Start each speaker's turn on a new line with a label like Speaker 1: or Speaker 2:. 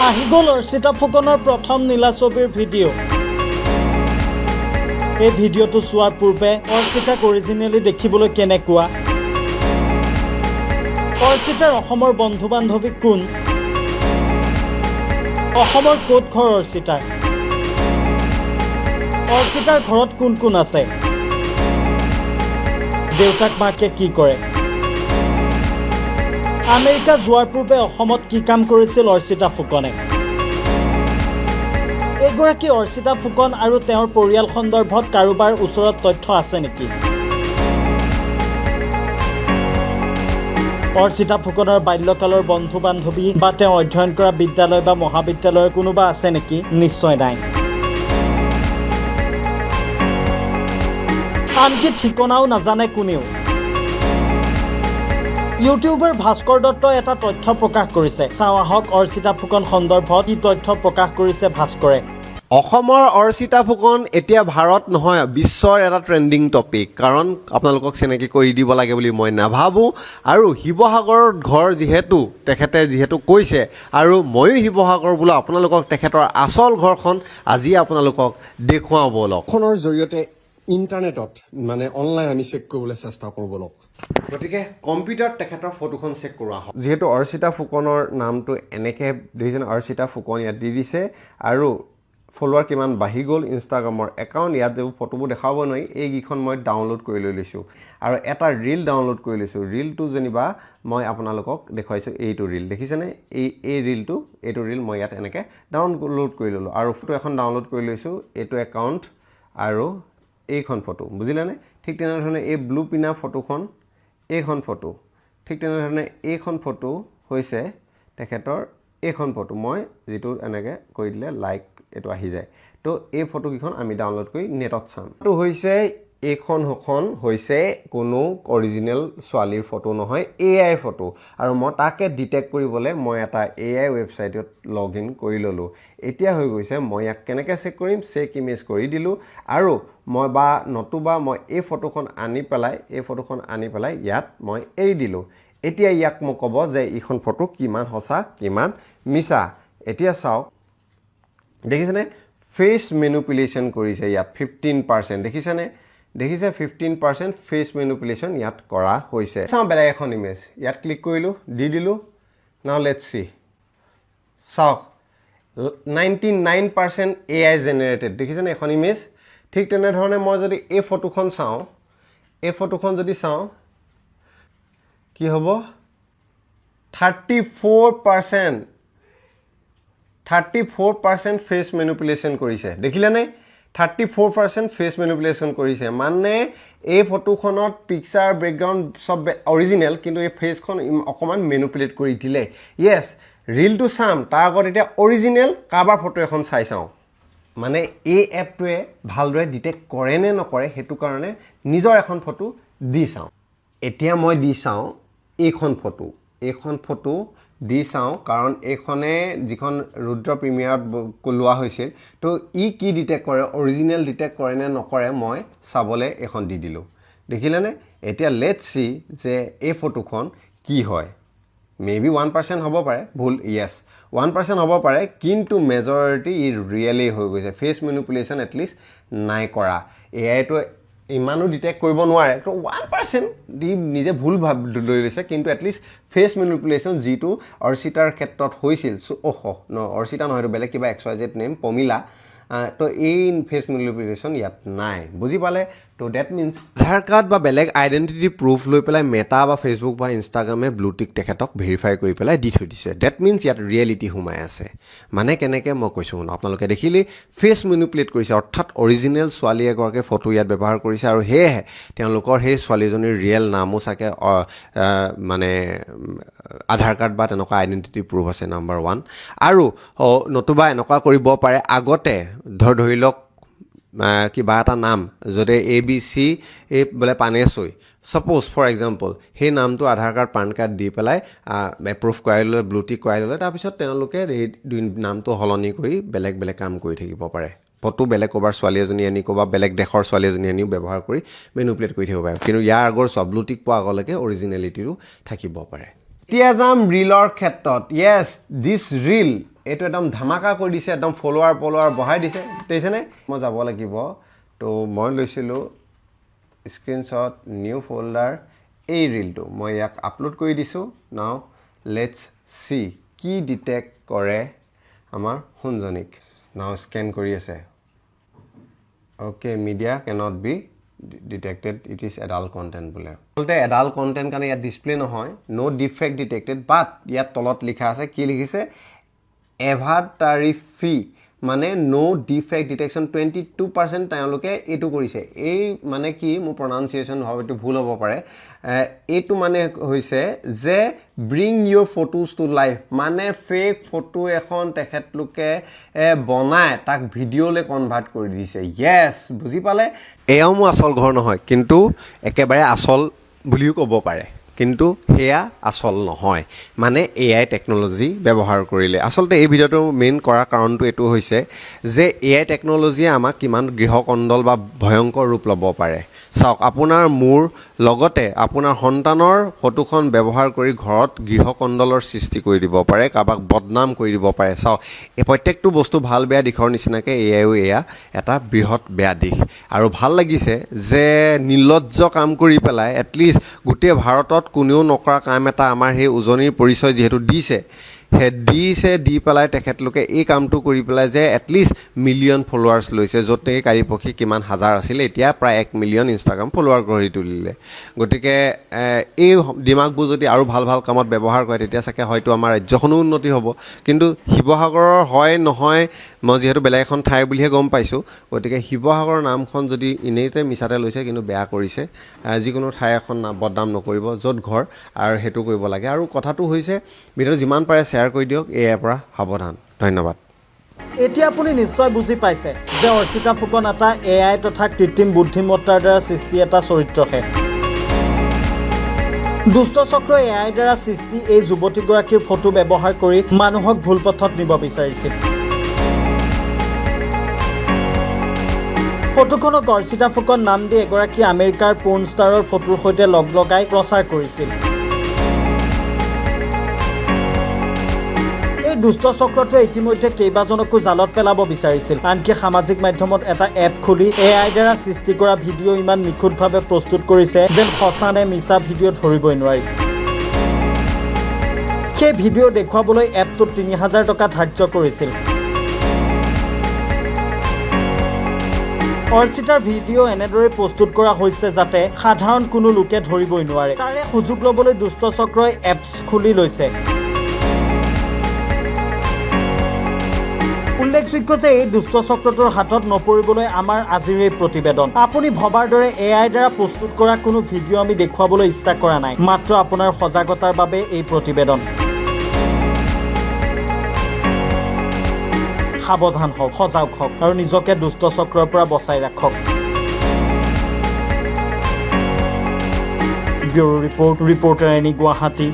Speaker 1: আহি গ'ল অৰ্চিতা ফুকনৰ প্ৰথম নীলা ছবিৰ ভিডিঅ'। এই ভিডিঅ'টো চোৱাৰ পূৰ্বে অৰ্চিতাক অৰিজিনেলি দেখিবলৈ কেনেকুৱা, অৰ্চিতাৰ অসমৰ বন্ধু বান্ধৱী কোন, অসমৰ ক'ত ঘৰ অৰ্চিতাৰ, অৰ্চিতাৰ ঘৰত কোন কোন আছে, দেউতাক মাকে কি কৰে, আমেৰিকা যোৱাৰ পূৰ্বে অসমত কি কাম কৰিছিল অৰ্চিতা ফুকনে। এগৰাকী অৰ্চিতা ফুকন আৰু তেওঁৰ পৰিয়াল সন্দৰ্ভত কাৰোবাৰ ওচৰত তথ্য আছে নেকি? অৰ্চিতা ফুকনৰ বাল্যকালৰ বন্ধু বান্ধৱী বা তেওঁ অধ্যয়ন কৰা বিদ্যালয় বা মহাবিদ্যালয়ৰ কোনোবা আছে নেকি? নিশ্চয় নাই। আনকি ঠিকনাও নাজানে কোনেও। ইউটিউবাৰ ভাস্কৰ দত্তই এটা তথ্য প্ৰকাশ কৰিছে। চাওঁ আহক অৰ্চিতা ফুকন সন্দৰ্ভত কি তথ্য প্ৰকাশ কৰিছে ভাস্কৰে।
Speaker 2: অসমৰ অৰ্চিতা ফুকন এতিয়া ভাৰত নহয় বিশ্বৰ এটা ট্ৰেণ্ডিং টপিক, কাৰণ আপোনালোকক চিনাকি কৰি দিব লাগে বুলি মই নাভাবোঁ। আৰু শিৱসাগৰত ঘৰ তেখেতে যিহেতু কৈছে, আৰু ময়ো শিৱসাগৰ বোলো আপোনালোকক তেখেতৰ আচল ঘৰখন আজি আপোনালোকক দেখুৱাওঁ ব'লক।
Speaker 3: ফোনৰ জৰিয়তে ইণ্টাৰনেটত মানে অনলাইন আমি চেক কৰিবলৈ চেষ্টা কৰোঁ ব'লক।
Speaker 2: গতিকে কম্পিউটাৰত তেখেতৰ ফটোখন চেক কৰোৱা হয়। যিহেতু অৰ্চিতা ফুকনৰ নামটো এনেকৈ দুইজন অৰ্চিতা ফুকন ইয়াত দি দিছে, আৰু ফলোৱাৰ কিমান বাঢ়ি গ'ল ইনষ্টাগ্ৰামৰ একাউণ্ট, ইয়াত যিবোৰ ফটোবোৰ দেখাব নোৱাৰি, এইকেইখন মই ডাউনলোড কৰি লৈ লৈছোঁ আৰু এটা ৰীল ডাউনলোড কৰি লৈছোঁ। ৰীলটো যেনিবা মই আপোনালোকক দেখুৱাইছোঁ, এইটো ৰীল দেখিছেনে? এই ৰীলটো, এইটো ৰীল মই ইয়াত এনেকৈ ডাউনলোড কৰি ল'লোঁ আৰু ফটো এখন ডাউনলোড কৰি লৈছোঁ, এইটো একাউণ্ট আৰু এইখন ফটো, বুজিলেনে? ঠিক তেনেধৰণে এই ব্লু পিনা ফটোখন, এইখন ফটো, ঠিক তেনেধৰণে এইখন ফটো হৈছে তেখেতৰ এইখন ফটো, মই যিটো এনেকৈ কৰি দিলে লাইক এইটো আহি যায়। তো এই ফটোকেইখন আমি ডাউনলোড কৰি নেটত চাম। এইটো হৈছে এইখন হৈছে কোনো অৰিজিনেল ছোৱালীৰ ফটো নহয়, AI ফটো, আৰু মই তাকে ডিটেক্ট কৰিবলৈ মই এটা AI ৱেবছাইটত লগ ইন কৰি ল'লোঁ। এতিয়া হৈ গৈছে, মই ইয়াক কেনেকৈ চেক কৰিম, চেক ইমেজ কৰি দিলোঁ, আৰু নতুবা মই এই ফটোখন আনি পেলাই ইয়াত মই এৰি দিলোঁ। এতিয়া ইয়াক মোক ক'ব যে এইখন ফটো কিমান সঁচা কিমান মিছা। এতিয়া চাওক, দেখিছেনে? ফেচ মেনুপুলেশ্যন কৰিছে ইয়াত 15%, দেখিছেনে? 15% ফেচ মেনুপুলেশ্যন ইয়াত কৰা হৈছে। চাওঁ বেলেগ এখন ইমেজ, ইয়াত ক্লিক কৰিলোঁ, দি দিলোঁ। নাও লেটছ চি। চাওক 99% AI জেনেৰেটেড, দেখিছেনে এখন ইমেজ? ঠিক তেনেধৰণে মই যদি এই ফটোখন চাওঁ, কি হ'ব? 34% ফেচ মেনুপুলেশ্যন কৰিছে, দেখিলেনে? 34% ফেচ মেনুপুলেশ্যন কৰিছে, মানে এই ফটোখনত পিকচাৰ বেকগ্ৰাউণ্ড চব অৰিজিনেল, কিন্তু এই ফেচখন অকণমান মেনুপুলেট কৰি দিলে। য়েছ, ৰীলটো চাম, তাৰ আগত এতিয়া অৰিজিনেল কাৰোবাৰ ফটো এখন চাই চাওঁ। মানে এই এপটোৱে ভালদৰে ডিটেক্ট কৰে নে নকৰে, সেইটো কাৰণে নিজৰ এখন ফটো দি চাওঁ। এতিয়া মই দি চাওঁ এইখন ফটো দি চাওঁ, কাৰণ এইখনে যিখন ৰুদ্ৰ প্ৰিমিয়াৰত লোৱা হৈছিল, তো কি ডিটেক্ট কৰে, অৰিজিনেল ডিটেক্ট কৰে নে নকৰে, মই চাবলৈ এইখন দি দিলোঁ। দেখিলেনে? এতিয়া লেটছ চি যে এই ফটোখন কি হয়। মেবি 1% হ'ব পাৰে ভুল, য়েছ 1% হ'ব পাৰে, কিন্তু মেজৰিটি ৰিয়েলি হৈ গৈছে। ফেচ মেনুপুলেশ্যন এটলিষ্ট নাই কৰা। AIটো ইমানো ডিটেক্ট কৰিব নোৱাৰে, তো 1% দি নিজে ভুল লৈ লৈছে, কিন্তু এটলিষ্ট ফেচ মেনুপুলেশ্যন যিটো অৰ্চিতাৰ ক্ষেত্ৰত হৈছিল, অৰ্চিতা নহয়, এইটো বেলেগ কিবা XYZ নেম, পমিলা, তো এই ফেচ মেনুপুলেশ্যন ইয়াত নাই, বুজি পালে? তো ডেট মিনছ আধাৰ কাৰ্ড বা বেলেগ আইডেণ্টিটি প্ৰুফ লৈ পেলাই মেটা বা ফেচবুক বা ইনষ্টাগ্ৰামে ব্লুটিক তেখেতক ভেৰিফাই কৰি পেলাই দি থৈ দিছে। ডেট মিনছ ইয়াত ৰিয়েলিটি সোমাই আছে। মানে কেনেকৈ, মই কৈছোঁ শুনো, আপোনালোকে দেখিলেই ফেচ মেনুপুলেট কৰিছে, অৰ্থাৎ অৰিজিনেল ছোৱালী এগৰাকীৰ ফটো ইয়াত ব্যৱহাৰ কৰিছে, আৰু সেয়েহে তেওঁলোকৰ সেই ছোৱালীজনীৰ ৰিয়েল নামো চাগে মানে আধাৰ কাৰ্ড বা তেনেকুৱা আইডেণ্টিটি প্ৰুফ আছে, নাম্বাৰ 1। আৰু নতুবা এনেকুৱা কৰিব পাৰে, আগতে ধৰি লওক কিবা এটা নাম যদি ABC বোলে পানেশৈ, ছাপ'জ ফৰ এক্সাম্পল, সেই নামটো আধাৰ কাৰ্ড পান কাৰ্ড দি পেলাই এপ্ৰুভ কৰাই ল'লে, ব্লুটিক কৰাই ল'লে, তাৰপিছত তেওঁলোকে এই নামটো সলনি কৰি বেলেগ কাম কৰি থাকিব পাৰে। ফটো বেলেগ ক'ৰবাৰ ছোৱালী এজনী আনি ক'ৰবাৰ বেলেগ দেশৰ ছোৱালী এজনী আনিও ব্যৱহাৰ কৰি মেনুপুলেট কৰি থাকিব পাৰে, কিন্তু ইয়াৰ আগৰ ব্লুটিক পোৱা আগলৈকে অৰিজিনেলিটিটো থাকিব পাৰে। এতিয়া যাম ৰিলৰ ক্ষেত্ৰত য়েছ দিছ ৰিল এইটো একদম ধামাকা কৰি দিছে একদম ফলোৱাৰ বঢ়াই দিছে দেখিছেনে মই যাব লাগিব তো মই লৈছিলোঁ স্ক্ৰীনশ্বট নিউ ফল্ডাৰ এই ৰিলটো মই ইয়াক আপলোড কৰি দিছোঁ নাও লেটছ চি কি ডিটেক্ট কৰে আমাৰ শুনজনীক নাও স্কেন কৰি আছে okay media cannot B detected it is adult content বোলে আচলতে এডাল্ট কণ্টেণ্ট কাৰণে ইয়াত ডিছপ্লে নহয় ন' ডিফেক্ট ডিটেক্টেড বাট ইয়াত তলত লিখা আছে কি লিখিছে এভাটাৰিফি মানে ন' ডিফেক্ট ডিটেকশ্যন 22% তেওঁলোকে এইটো কৰিছে এই মানে কি মোৰ প্ৰনাউন্সিয়েশ্যন হয়তো ভুল হ'ব পাৰে এইটো মানে হৈছে যে bring Euro photos to life মানে ফেক ফটো এখন তেখেতলোকে বনাই তাক ভিডিঅ'লৈ কনভাৰ্ট কৰি দিছে য়েছ বুজি পালে এয়াও মোৰ আচল ঘৰ নহয় কিন্তু একেবাৰে আচল বুলিও ক'ব পাৰে কিন্তু সেয়া আচল নহয় মানে AI টেকন'লজি ব্যৱহাৰ কৰিলে আচলতে এই ভিডিঅ'টো মেইন কৰা কাৰণটো এইটো হৈছে যে AI টেকন'লজিয়ে আমাক কিমান গৃহকণ্ডল বা ভয়ংকৰ ৰূপ ল'ব পাৰে চাওক আপোনাৰ মোৰ লগতে আপোনাৰ সন্তানৰ ফটোখন ব্যৱহাৰ কৰি ঘৰত গৃহকণ্ডলৰ সৃষ্টি কৰি দিব পাৰে কাৰোবাক বদনাম কৰি দিব পাৰে চাওক এই প্ৰত্যেকটো বস্তু ভাল বেয়া দিশৰ নিচিনাকৈ AIও এয়া এটা বৃহৎ বেয়া দিশ আৰু ভাল লাগিছে যে নিৰ্লজ্জ কাম কৰি পেলাই এটলিষ্ট গোটেই ভাৰতত কোনেও নকৰা কাম এটা আমাৰ সেই উজনিৰ পৰিচয় যিহেতু দিছে দি পেলাই তেখেতলোকে এই কামটো কৰি পেলাই যে এটলিষ্ট মিলিয়ন ফলোৱাৰ্ছ লৈছে য'ত নেকি কাৰিপক্ষী কিমান হাজাৰ আছিলে এতিয়া প্ৰায় 1 মিলিয়ন ইনষ্টাগ্ৰাম ফলোৱাৰ কৰি তুলিলে গতিকে এই দিমাগবোৰ যদি আৰু ভাল কামত ব্যৱহাৰ কৰে তেতিয়া চাগে হয়তো আমাৰ ৰাজ্যখনো উন্নতি হ'ব কিন্তু শিৱসাগৰৰ হয় নহয় মই যিহেতু বেলেগ এখন ঠাই বুলিহে গম পাইছোঁ গতিকে শিৱসাগৰৰ নামখন যদি এনেইতে মিছাতে লৈছে কিন্তু বেয়া কৰিছে যিকোনো ঠাই এখন বদনাম নকৰিব য'ত ঘৰ আৰু সেইটো কৰিব লাগে আৰু কথাটো হৈছে ভিডিঅ'টো যিমান পাৰে শ্বেয়াৰ কৰি দিয়ক ইয়াৰ পৰা সাৱধান ধন্যবাদ
Speaker 1: এতিয়া আপুনি নিশ্চয় বুজি পাইছে যে অৰ্চিতা ফুকন এটা AI তথা কৃত্ৰিম বুদ্ধিমত্তাৰ দ্বাৰা সৃষ্টি এটা চৰিত্ৰহে দুষ্ট চক্ৰ AI দ্বাৰা সৃষ্টি এই যুৱতীগৰাকীৰ ফটো ব্যৱহাৰ কৰি মানুহক ভুল পথত নিব বিচাৰিছিল ফটোখনক অৰ্চিতা ফুকন নাম দি এগৰাকী আমেৰিকাৰ পৰ্ণ ষ্টাৰৰ ফটোৰ সৈতে লগাই প্ৰচাৰ কৰিছিল দুষ্ট চক্ৰটোৱে ইতিমধ্যে কেইবাজনকো জালত পেলাব বিচাৰিছিল আনকি সামাজিক মাধ্যমত এটা এপ খুলি AI দ্বাৰা সৃষ্টি কৰা ভিডিঅ' ইমান নিখুঁতভাৱে প্ৰস্তুত কৰিছে যেন সঁচা নে মিছা ভিডিঅ' ধৰিবই নোৱাৰি সেই ভিডিঅ' দেখুৱাবলৈ এপটোত 3000 টকা ধাৰ্য কৰিছিল অৰ্চিতাৰ ভিডিঅ' এনেদৰে প্ৰস্তুত কৰা হৈছে যাতে সাধাৰণ কোনো লোকে ধৰিবই নোৱাৰে তাৰে সুযোগ ল'বলৈ দুষ্ট চক্ৰই এপছ খুলি লৈছে উল্লেখযোগ্য যে এই দুষ্ট চক্ৰটোৰ হাতত নপৰিবলৈ আমাৰ আজিৰ এই প্ৰতিবেদন আপুনি ভবাৰ দৰে AI দ্বাৰা প্ৰস্তুত কৰা কোনো ভিডিঅ' আমি দেখুৱাবলৈ ইচ্ছা কৰা নাই মাত্ৰ আপোনাৰ সজাগতাৰ বাবে এই প্ৰতিবেদন সাৱধান হওক সজাগ হওক আৰু নিজকে দুষ্ট চক্ৰৰ পৰা বচাই ৰাখক bureau report reporter any Guwahati